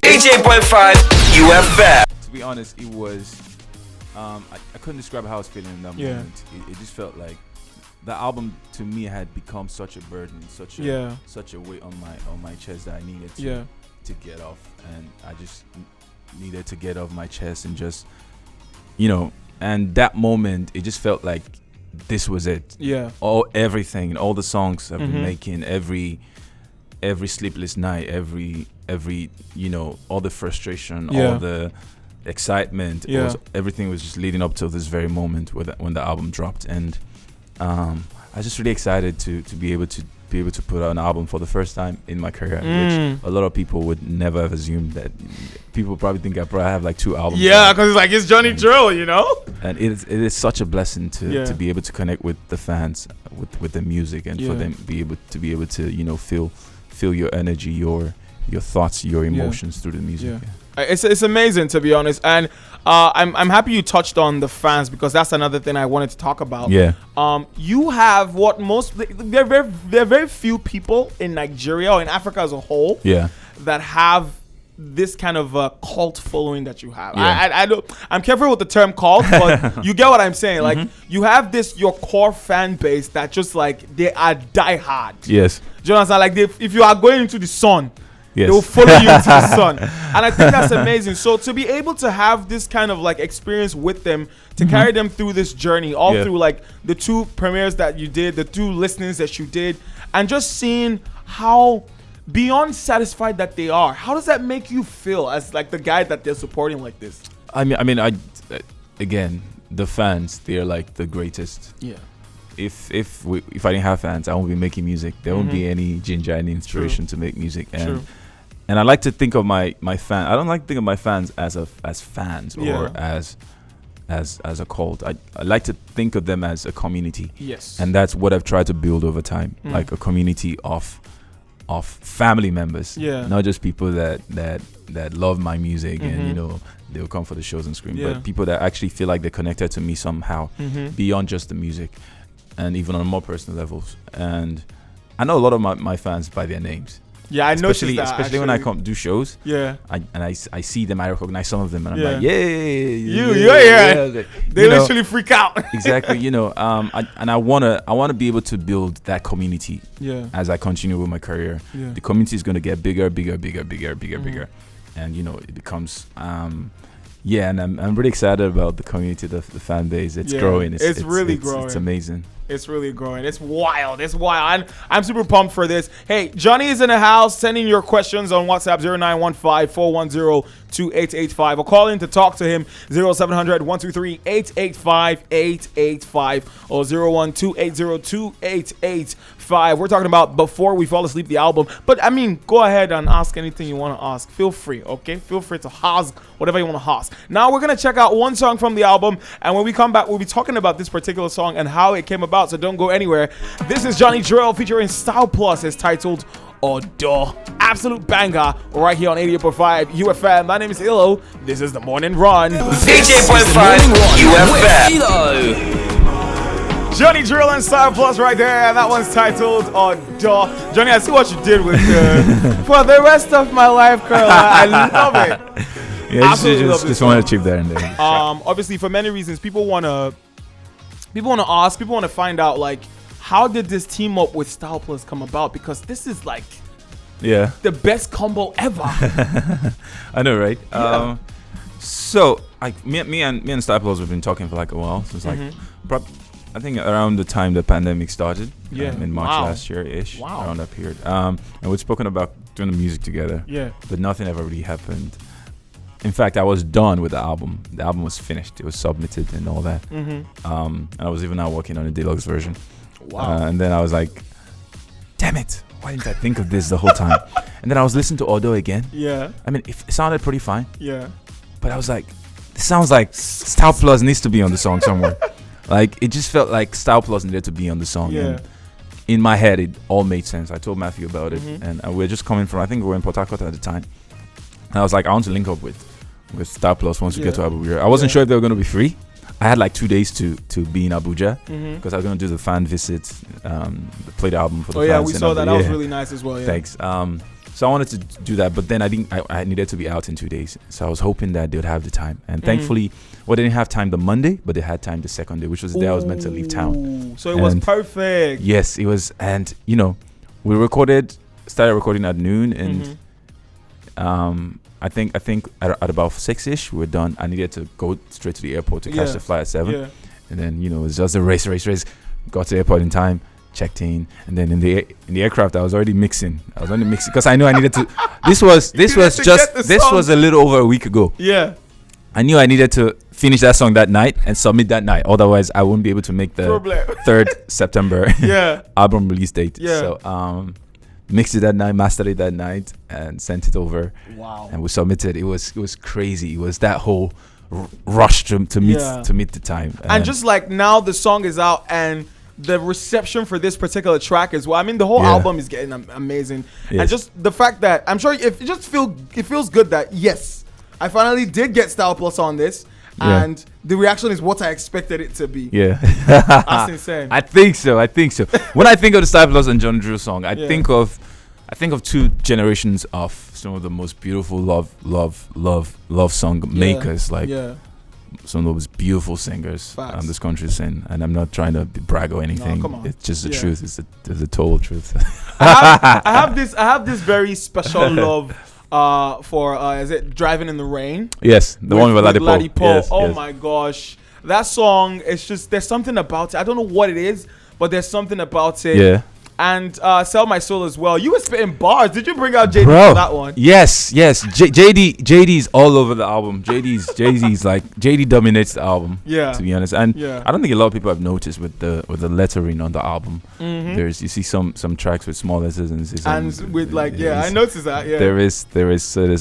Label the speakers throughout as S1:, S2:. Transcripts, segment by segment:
S1: 88.5 UFM.
S2: To be honest, it was I couldn't describe how I was feeling in that moment. It just felt like the album to me had become such a burden, such a weight on my chest that I needed to get off, and I just needed to get off my chest and just, and that moment it just felt like this was it. Everything, all the songs I've been making, every sleepless night, every all the frustration, all the excitement, everything was just leading up to this very moment when the album dropped. And I was just really excited to be able to put out an album for the first time in my career, which a lot of people would never have assumed. That people probably think I probably have like 2 albums.
S3: Yeah, because it's Johnny Drille,
S2: And it is such a blessing to be able to connect with the fans with the music, and for them be able to feel your energy, your thoughts, your emotions through the music.
S3: It's amazing, to be honest, and I'm happy you touched on the fans, because that's another thing I wanted to talk about. You have what there are very few people in Nigeria or in Africa as a whole that have this kind of cult following that you have. I'm careful with the term cult, but you get what I'm saying. Like you have your core fan base that just like they are diehard.
S2: Yes.
S3: Do you understand? Like if you are going into the sun, they will follow you into the sun. And I think that's amazing. So to be able to have this kind of like experience with them, to carry them through this journey, through like the 2 premieres that you did, the 2 listenings that you did, and just seeing how beyond satisfied that they are, how does that make you feel as like the guy that they're supporting like this?
S2: I mean, again, the fans, they're like the greatest. Yeah. If I didn't have fans, I won't be making music. There won't be any ginger, any inspiration to make music. And I like to think of my fan. I don't like to think of my fans as fans or as a cult. I like to think of them as a community. Yes. And that's what I've tried to build over time, like a community of family members. Yeah. Not just people that love my music and they'll come for the shows and scream, but people that actually feel like they're connected to me somehow beyond just the music, and even on more personal levels. And I know a lot of my fans by their names. Yeah, I noticed that. Especially when I come do shows. Yeah. I see them, I recognize some of them, and I'm like,
S3: They literally freak out.
S2: Exactly, I wanna be able to build that community. Yeah. As I continue with my career. Yeah. The community is gonna get bigger, and it becomes and I'm really excited about the community, the fan base. It's growing. It's really growing. It's amazing.
S3: It's really growing. It's wild. I'm super pumped for this. Hey, Johnny is in the house. Sending your questions on WhatsApp 0915-410-2885 or call in to talk to him 0700-123-885-885 or 012-802-885. We're talking about Before We Fall Asleep, the album. But I mean, go ahead and ask anything you want to ask. Feel free, okay? Feel free to ask whatever you want to ask. Now we're gonna check out one song from the album, and when we come back, we'll be talking about this particular song and how it came about. So don't go anywhere. This is Johnny Drille featuring Styl Plus. It's titled Odo. Absolute banger right here on 88.5 UFM. My name is Illo. This is the Morning Run.
S1: 88.5 UFM.
S3: Johnny Drille and Styl Plus right there. And that one's titled Odo. Johnny, I see what you did with For the Rest of My Life, Curl. I love it.
S2: Yeah, just want to chip there and there.
S3: Obviously, for many reasons, people want to find out, like, how did this team up with Styl Plus come about? Because this is like the best combo ever.
S2: I know, right? Yeah. So me and Styl Plus have been talking for like a while since I think around the time the pandemic started. In March last year ish. Around that period. And we'd spoken about doing the music together. Yeah. But nothing ever really happened. In fact, I was done with the album. The album was finished. It was submitted and all that. And I was even now working on a deluxe version. Wow. And then I was like, damn it. Why didn't I think of this the whole time? And then I was listening to Odo again. Yeah. I mean, it sounded pretty fine. Yeah. But I was like, this sounds like Styl Plus needs to be on the song somewhere. Like, it just felt like Styl Plus needed to be on the song. Yeah. And in my head, it all made sense. I told Matthew about it. And we were just coming from, I think we were in Port Harcourt at the time. And I was like, I want to link up with Styl Plus once we get to Abuja. I wasn't sure if they were going to be free. I had like 2 days to be in Abuja because I was going to do the fan visit, play the album for the fans.
S3: Oh yeah, we saw that. That was really nice as well. Yeah.
S2: Thanks. So I wanted to do that, but then I needed to be out in 2 days. So I was hoping that they would have the time. And thankfully, they didn't have time the Monday, but they had time the second day, which was the day I was meant to leave town.
S3: So it was perfect.
S2: Yes, it was. And, we started recording at noon. And I think at about 6-ish, we were done. I needed to go straight to the airport to catch the flight at 7. Yeah. And then, it was just a race. Got to the airport in time. Checked in, and then in the aircraft I was already mixing because I knew I needed to. This was a little over a week ago. Yeah, I knew I needed to finish that song that night and submit that night. Otherwise, I wouldn't be able to make the 3rd September album release date. Yeah. So mixed it that night, mastered it that night, and sent it over. Wow. And we submitted. It was crazy. It was that whole rush to meet the time.
S3: And just like now, the song is out and the reception for this particular track as well. I mean, the whole album is getting amazing, and just the fact that I'm sure it feels good that yes, I finally did get Styl Plus on this, and the reaction is what I expected it to be. Yeah, that's insane.
S2: I think so. When I think of the Styl Plus and Johnny Drille song, I think of 2 generations of some of the most beautiful love song makers, some of those beautiful singers this country's seen, and I'm not trying to brag or anything. No, it's just the truth. It's the total truth.
S3: I have this very special love for is it Driving in the Rain?
S2: Yes, the one with Ladipo.
S3: Yes, my gosh, that song is just, there's something about it. I don't know what it is, but there's something about it. Yeah. And Sell My Soul as well. You were spitting bars. Did you bring out JD for that one?
S2: Yes. JD's all over the album. JD dominates the album. Yeah. To be honest, and I don't think a lot of people have noticed with the lettering on the album. Mm-hmm. You see some tracks with small letters and with
S3: I noticed that. Yeah.
S2: There's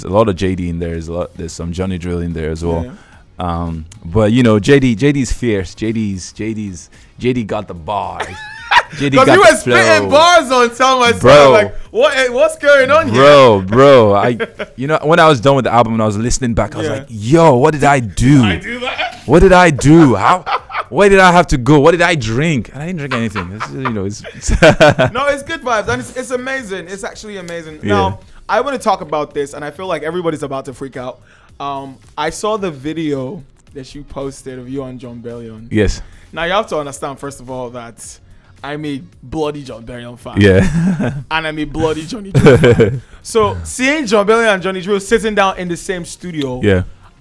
S2: a lot of JD in there. There's some Johnny Drille in there as well. Yeah. But JD's fierce. JD got the bars.
S3: Because you were spitting bars on Tell My Soul. Like, what's going on here?
S2: Bro. When I was done with the album and I was listening back, I was like, yo, what did I do?
S3: Did I do that?
S2: What did I do? Where did I have to go? What did I drink? And I didn't drink anything.
S3: No, it's good vibes. And it's amazing. It's actually amazing. Yeah. Now, I want to talk about this, and I feel like everybody's about to freak out. I saw the video that you posted of you and Jon Bellion.
S2: Yes.
S3: Now, you have to understand, first of all, that I'm a bloody Jon Bellion fan.
S2: Yeah.
S3: And I'm a bloody Johnny Drille fan. So seeing Jon Bellion and Johnny Drille sitting down in the same studio,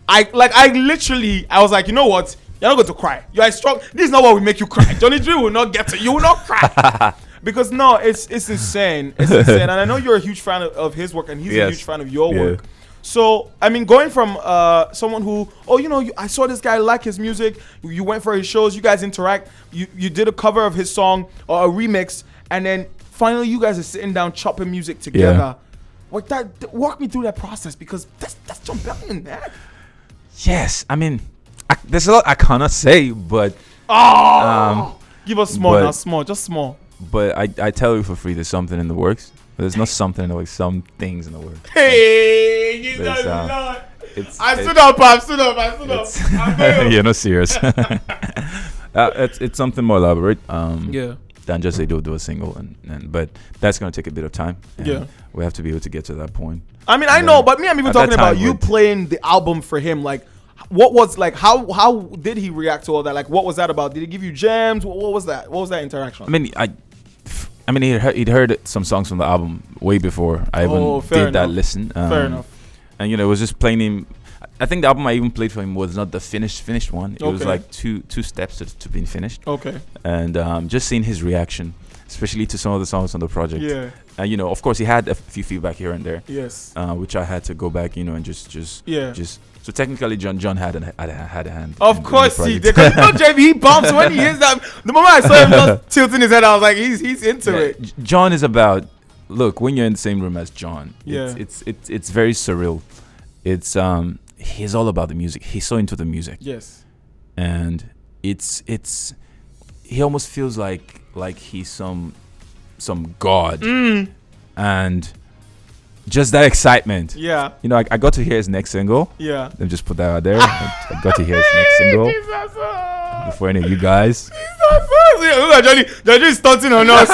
S3: I was like, you know what? You're not going to cry. You're strong. This is not what will make you cry. Johnny Drille will not get to you. You will not cry. Because no, it's insane. It's insane. And I know you're a huge fan of his work, and he's a huge fan of your work. So, I mean, going from someone who, I saw this guy, like his music, you went for his shows, you guys interact, you did a cover of his song or a remix, and then finally you guys are sitting down chopping music together. Walk me through that process, because that's Jon Bellion, man.
S2: Yes, I mean, there's a lot I cannot say, but...
S3: give us small, just small.
S2: But I tell you for free, there's something in the works. There's not something in the works, some things in the works.
S3: Hey, you know, I stood up.
S2: You're not serious. It's something more elaborate. Than just say do a single, but that's gonna take a bit of time. We have to be able to get to that point.
S3: I mean, I know, but I'm even talking about you playing the album for him. Like, what was like? How did he react to all that? Like, what was that about? Did he give you gems? What was that? What was that interaction?
S2: I mean, he'd heard some songs from the album way before I even did that listen.
S3: Fair enough.
S2: And it was just playing him. I think the album I even played for him was not the finished one. It was like two steps to being finished. Okay. And just seeing his reaction, especially to some of the songs on the project. Yeah. And of course, he had a few feedback here and there. Yes. Which I had to go back, and just. So technically, John had a hand.
S3: Of course he did. Because JB, he bumps when he hears that. The moment I saw him just tilting his head, I was like, he's into it.
S2: John is about, look, when you're in the same room as John, it's very surreal. It's he's all about the music. He's so into the music. Yes. And it's he almost feels like he's some god. And just that excitement. Yeah. I got to hear his next single. Yeah. Let me just put that out there. I got to hear his next single. Before any of you guys.
S3: Look at Johnny. Johnny's stunting on us.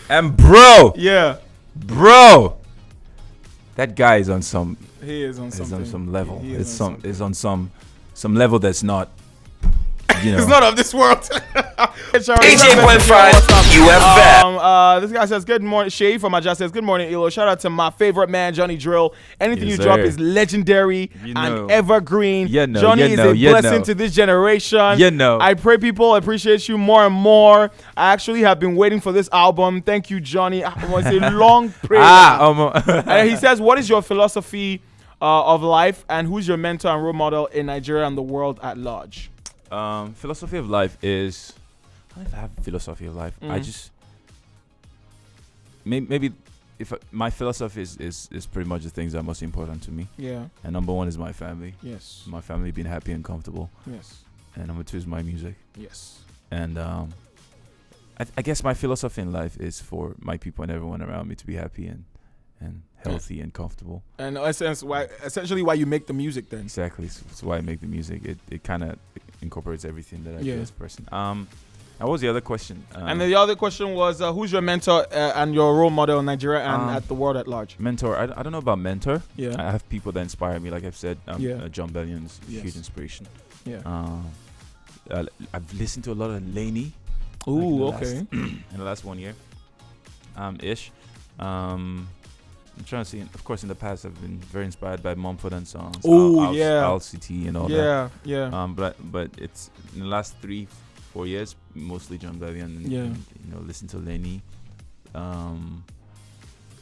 S2: And bro.
S3: Yeah.
S2: bro. That guy is on some.
S3: He is on something.
S2: Is on some level.
S3: He
S2: It's on some level that's not.
S3: It's not of this world.
S1: 88.5 UFM.
S3: This guy says, good morning. Shay from Aja says, good morning, Elo. Shout out to my favorite man, Johnny Drille. Anything
S2: Yes,
S3: you drop
S2: sir.
S3: is legendary and evergreen. Johnny is a blessing to this generation. I pray people appreciate you more and more. I actually have been waiting for this album. Thank you, Johnny. It was a long prayer. And he says, what is your philosophy of life, and who's your mentor and role model in Nigeria and the world at large?
S2: Philosophy of life is. I don't have a philosophy of life. I just maybe if my philosophy is pretty much the things that are most important to me.
S3: Yeah.
S2: And number one is my family.
S3: Yes.
S2: My family being happy and comfortable.
S3: Yes.
S2: And number two is my music.
S3: Yes.
S2: And I guess my philosophy in life is for my people and everyone around me to be happy and healthy and comfortable. And
S3: essentially why you make the music then.
S2: Exactly. That's why I make the music. It kind of incorporates everything that I do as a person. And what was the other question?
S3: And the other question was, who's your mentor and your role model in Nigeria and at the world at large?
S2: Mentor. I don't know about mentor.
S3: Yeah.
S2: I have people that inspire me. Like I've said, Jon Bellion's huge inspiration.
S3: Yeah.
S2: I've listened to a lot of Laney.
S3: Ooh, okay.
S2: In the last 1 year. Ish. I'm trying to see. Of course, in the past, I've been very inspired by Mumford and Sons.
S3: Oh, yeah.
S2: LCT and all that.
S3: Yeah.
S2: But it's in the last 3-4 years, mostly Jon Bellion. And, listen to Lenny. I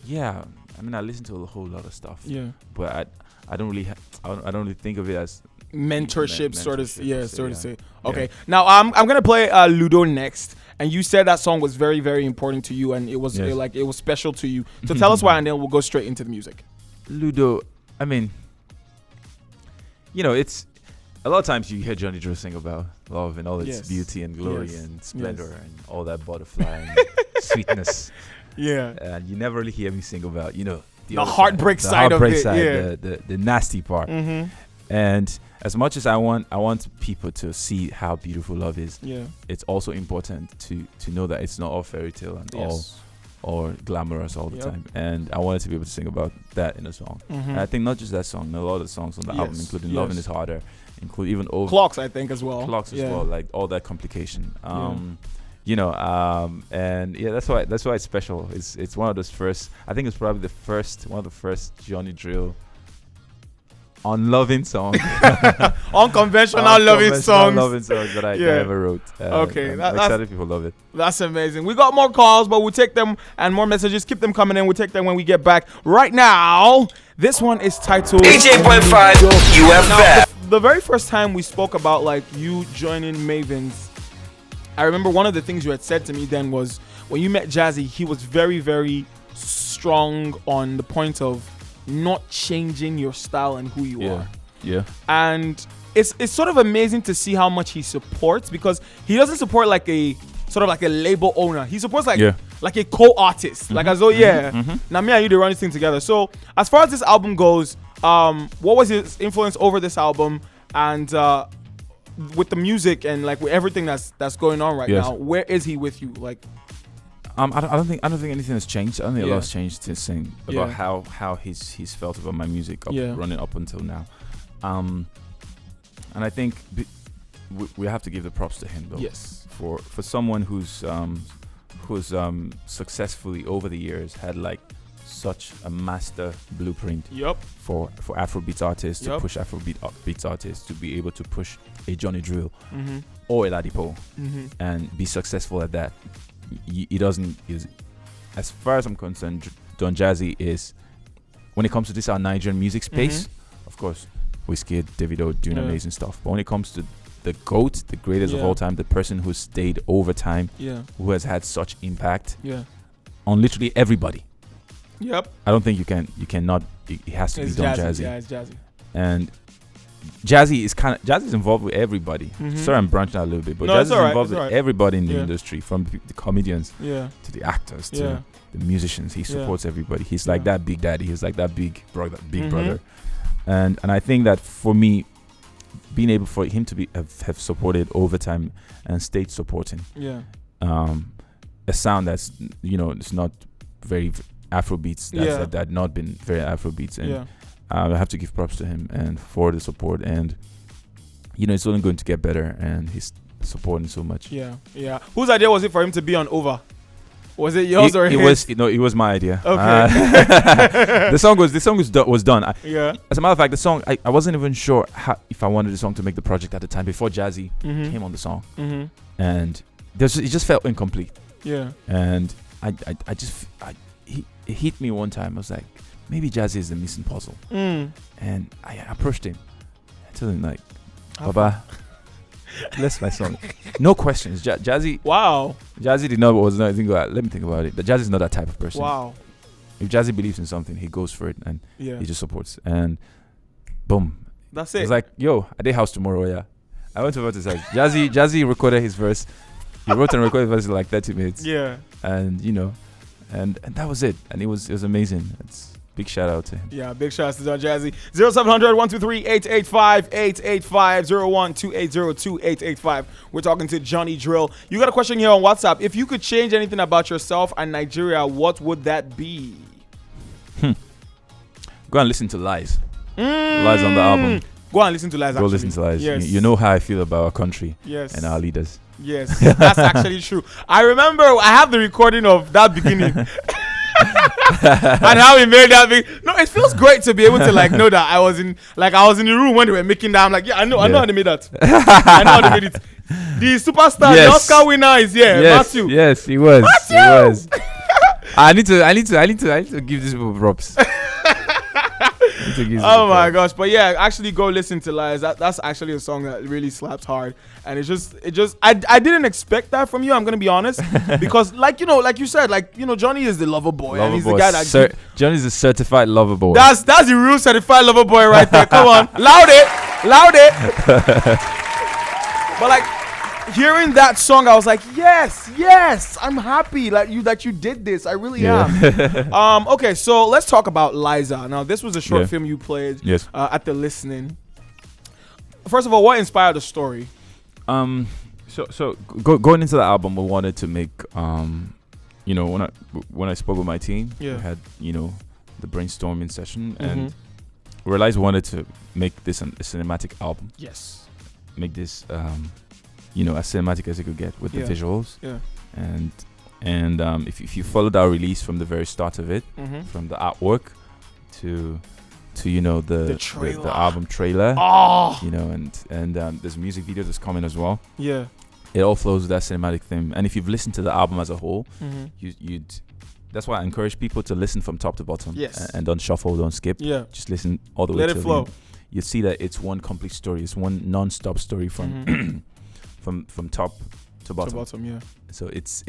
S2: mean, I listen to a whole lot of stuff.
S3: Yeah.
S2: But I don't really think of it as
S3: mentorship, so to say. Okay. Now I'm gonna play Ludo next, and you said that song was very, very important to you, and it was it was special to you. So tell us why, and then we'll go straight into the music.
S2: Ludo, I mean, it's a lot of times you hear Johnny Drille sing about love and all its beauty and glory and splendor and all that butterfly and sweetness. Yeah. And you never really hear me sing about, the
S3: heartbreak side of it.
S2: The nasty part.
S3: Mm-hmm.
S2: And as much as I want people to see how beautiful love is, it's also important to know that it's not all fairy tale and all glamorous all the time. And I wanted to be able to sing about that in a song. Mm-hmm. And I think not just that song, a lot of the songs on the album, including Loving Is Harder, include even
S3: Clocks, I think, as well.
S2: Clocks as well, like all that complication. And that's why it's special. It's one of those first. I think it's probably one of the first Johnny Drille unloving songs,
S3: unconventional loving songs
S2: that I ever wrote.
S3: Okay,
S2: I'm excited people love it.
S3: That's amazing. We got more calls, but we'll take them, and more messages. Keep them coming in. We'll take them when we get back. Right now, this one is titled
S1: 88.5 UFM.
S3: The very first time we spoke about you joining Mavins, I remember one of the things you had said to me then was when you met Jazzy, he was very, very strong on the point of not changing your style and who you are.
S2: Yeah.
S3: And it's sort of amazing to see how much he supports, because he doesn't support like a label owner. He supports like a co-artist. Mm-hmm. Like as though now me and you they run this thing together. So as far as this album goes, what was his influence over this album, and with the music and with everything that's going on right now, where is he with you?
S2: I don't think anything has changed. I don't think a lot has changed since saying about how he's felt about my music running up until now. And I think we have to give the props to him though.
S3: Yes.
S2: For someone who's successfully over the years had such a master blueprint.
S3: Yep.
S2: For Afrobeats artists to push Afrobeats artists to be able to push a Johnny Drille or a Ladipo and be successful at that. He doesn't. As far as I'm concerned, Don Jazzy is, when it comes to this our Nigerian music space, of course, Wizkid, Davido doing amazing stuff. But when it comes to the GOAT, the greatest of all time, the person who stayed over time, who has had such impact on literally everybody.
S3: Yep.
S2: I don't think you cannot. It has to be Don Jazzy.
S3: Yeah, it's Jazzy.
S2: And Jazzy's involved with everybody. Sorry, I'm branching out a little bit, but Jazzy's involved with everybody in the industry, from the comedians to the actors to the musicians. He supports everybody. He's like that big daddy. He's like that big brother. And I think that for me, being able for him to have supported over time and stayed supporting, a sound that's it's not very Afro beats that had not been very Afro beats, and I have to give props to him and for the support, and it's only going to get better, and he's supporting so much.
S3: Yeah. Whose idea was it for him to be on Over? Was it yours or his?
S2: It was my idea.
S3: Okay.
S2: The song was done.
S3: Yeah.
S2: As a matter of fact, the song I wasn't even sure if I wanted the song to make the project at the time before Jazzy came on the song, and it just felt incomplete.
S3: Yeah.
S2: And he hit me one time. I was like, maybe Jazzy is the missing puzzle. And I approached him. I told him like, Baba, bless my song. No questions. Jazzy.
S3: Wow.
S2: Jazzy did not think about it. Let me think about it. But Jazzy's not that type of person.
S3: Wow.
S2: If Jazzy believes in something, he goes for it, and he just supports. And boom.
S3: That's it.
S2: It's like, yo, I did house tomorrow, yeah. I went over to his house. Jazzy recorded his verse. He wrote and recorded his verse in like 30 minutes.
S3: Yeah.
S2: And and that was it. And it was amazing. It's big shout out to him.
S3: Yeah, big shout out to Don Jazzy. 0700 123 885 885 0128 2885. We're talking to Johnny Drille. You got a question here on WhatsApp. If you could change anything about yourself and Nigeria, what would that be?
S2: Go and listen to Lies. Lies on the album.
S3: Go and listen to Lies.
S2: Go listen to Lies.
S3: Yes.
S2: You know how I feel about our country and our leaders.
S3: Yes, that's actually true. I remember I have the recording of that beginning. And how we made that big. No, it feels great to be able to know that I was in the room when they were making that. I'm like, I know how they made that. I know how they made it. The superstar, the Oscar winner is here, Matthew.
S2: Yes, he was. Matthew! He was. I need to give these people props.
S3: Oh my gosh. But yeah, actually go listen to Lies. That's actually a song that really slaps hard. And it just I didn't expect that from you, I'm gonna be honest. Because like you said, Johnny is the lover boy. And he's the guy that
S2: Johnny's a certified lover boy.
S3: That's the real certified lover boy right there. Come on. Loud it. But hearing that song, I was like, yes, I'm happy that you did this. I really am. Okay, so let's talk about Liza. Now, this was a short film you played at the Listening. First of all, what inspired the story?
S2: So going into the album, we wanted to make when I spoke with my team, we had the brainstorming session, and we realized we wanted to make this a cinematic album.
S3: Yes.
S2: Make this as cinematic as it could get with the visuals. Yeah. And if you followed our release from the very start of it, from the artwork to the album trailer, and there's a music video that's coming as well. Yeah. It all flows with that cinematic theme. And if you've listened to the album as a whole, you'd that's why I encourage people to listen from top to bottom. Yes. And don't shuffle, don't skip. Yeah. Just listen all the way to
S3: it flow.
S2: You see that it's one complete story. It's one non-stop story from from top to bottom. So it's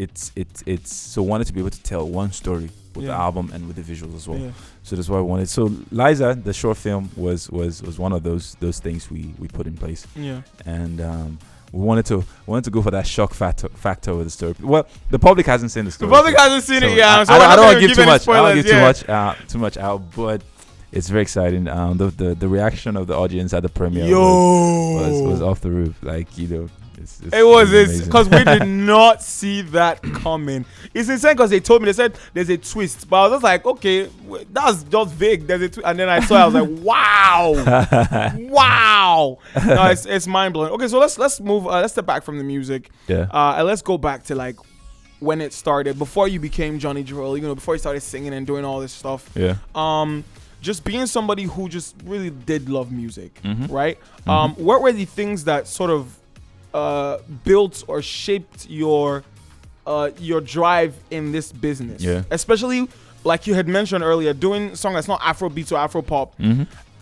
S2: so wanted to be able to tell one story with the album and with the visuals as well. Yeah. So that's why I wanted. So Liza, the short film, was one of those things we put in place. Yeah. And we wanted to go for that shock factor with the story. Well, the public hasn't seen the story.
S3: The public hasn't seen it. Yeah. So
S2: I don't want to give too much. I don't want to give too much out, but it's very exciting. The reaction of the audience at the premiere was off the roof. It was because we did not see that coming. It's insane because they told me, they said there's a twist, but I was just like, okay, that's just vague. There's a twist, and then I saw it, I was like, wow. No, it's mind blowing. Okay, so let's move. Let's step back from the music. Yeah. And let's go back to when it started, before you became Johnny Drille. Before you started singing and doing all this stuff. Yeah. Just being somebody who just really did love music, right? What were the things that sort of built or shaped your drive in this business? Yeah. Especially like you had mentioned earlier, doing song that's not Afrobeats or Afropop,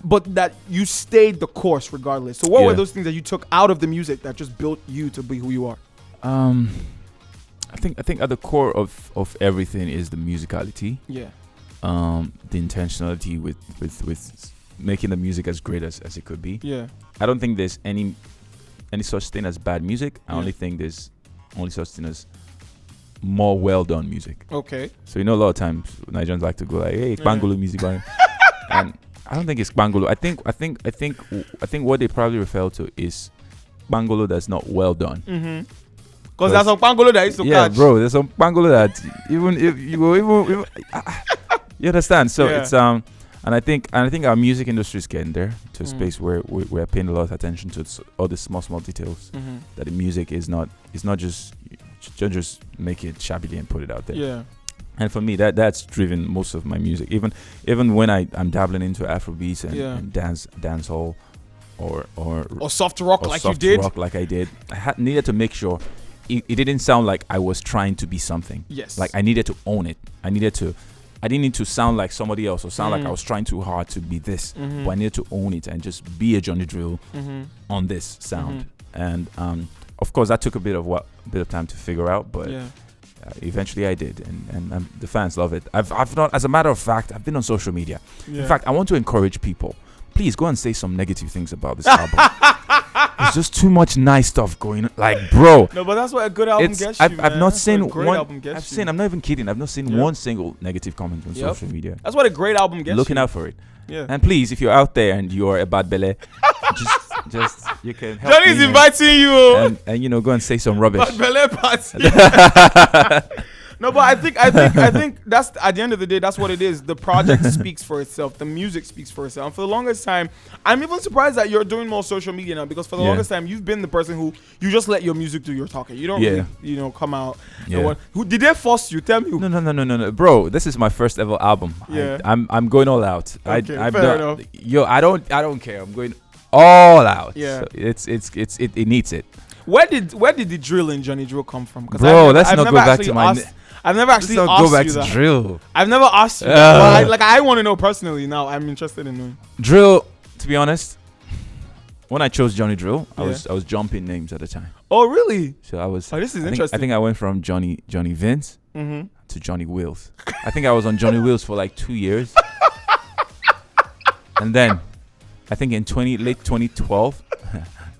S2: but that you stayed the course regardless. So what were those things that you took out of the music that just built you to be who you are? I think at the core of everything is the musicality. Yeah. The intentionality with making the music as great as it could be. Yeah. I don't think there's any such thing as bad music. I only think there's only such thing as more well done music. Okay. So a lot of times Nigerians like to go like, hey, Bangolo music, and I don't think it's Bangolo. I think what they probably refer to is Bangolo that's not well done. Because
S3: there's some Bangolo that used to catch.
S2: Yeah, bro. There's some Bangolo that even if you go even You understand? So it's and I think our music industry is getting there to a space where we're paying a lot of attention to all the small details. That the music is not just make it shabbily and put it out there.
S3: Yeah.
S2: And for me, that's driven most of my music. Even when I'm dabbling into Afrobeats and dancehall or
S3: soft rock like you did.
S2: Rock like I did. I needed to make sure it didn't sound like I was trying to be something.
S3: Yes.
S2: Like I needed to own it. I didn't need to sound like somebody else or sound like I was trying too hard to be this. But I needed to own it and just be a Johnny Drille on this sound. And of course, that took a bit of time to figure out, but eventually I did, and the fans love it. I've not, as a matter of fact, I've been on social media. In fact, I want to encourage people. Please go and say some negative things about this album. There's just too much nice stuff going on. Like, bro.
S3: No, but that's what a good album gets you,
S2: I've not seen one.
S3: I'm
S2: not even kidding. I've not seen one single negative comment on social media.
S3: That's what a great album gets
S2: Looking
S3: you.
S2: out for it.
S3: Yeah.
S2: And please, if you're out there and you're a bad belly, just you can help
S3: Johnny's
S2: me
S3: inviting you.
S2: And go and say some rubbish.
S3: Bad belly party. No, but I think that's at the end of the day, that's what it is. The project speaks for itself. The music speaks for itself. And for the longest time, I'm even surprised that you're doing more social media now, because for the longest time, you've been the person who you just let your music do your talking. You don't really, come out.
S2: Yeah.
S3: Who did they force you? Tell me.
S2: No, bro. This is my first ever album.
S3: Yeah.
S2: I'm going all out.
S3: Okay, fair enough.
S2: I don't care. I'm going all out.
S3: Yeah.
S2: So it needs it.
S3: Where did the drill in Johnny Drille come from?
S2: Bro, let's not go back to my.
S3: I've never actually asked
S2: go back
S3: you
S2: to
S3: that.
S2: drill.
S3: I've never asked you that. But I want to know personally now. I'm interested in knowing.
S2: Drill, to be honest, when I chose Johnny Drille, I was jumping names at the time.
S3: Oh, really?
S2: So I was.
S3: Oh, this is
S2: I
S3: interesting.
S2: think I went from Johnny Vince to Johnny Wills. I think I was on Johnny Wills for like 2 years. And then, I think in late 2012,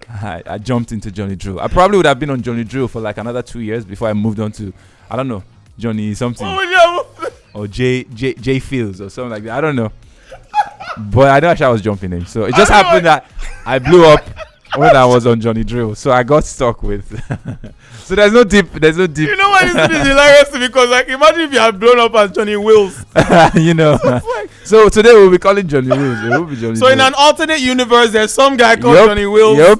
S2: I jumped into Johnny Drille. I probably would have been on Johnny Drille for like another 2 years before I moved on to, I don't know, Johnny something. Or J Fields or something like that. I don't know. But I know actually I was jumping in. So it just happened that I blew up when I was on Johnny Drille. So I got stuck with. So there's no deep.
S3: You know why this is hilarious to me? Because imagine if you had blown up as Johnny Wills.
S2: So today we'll be calling Johnny Wills. It will be Johnny.
S3: So in an alternate universe, there's some guy called Johnny Wills.
S2: Yep.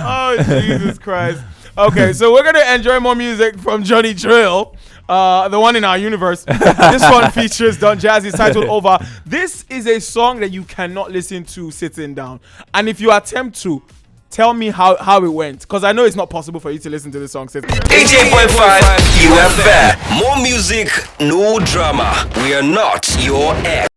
S3: Oh, Jesus Christ. Okay, so we're gonna enjoy more music from Johnny Drille. The one in our universe. This one features Don Jazzy, titled Over. This is a song that you cannot listen to sitting down. And if you attempt to, tell me how it went. Because I know it's not possible for you to listen to this song sitting down.
S1: 88.5 UFM. More music, no drama. We are not your ex.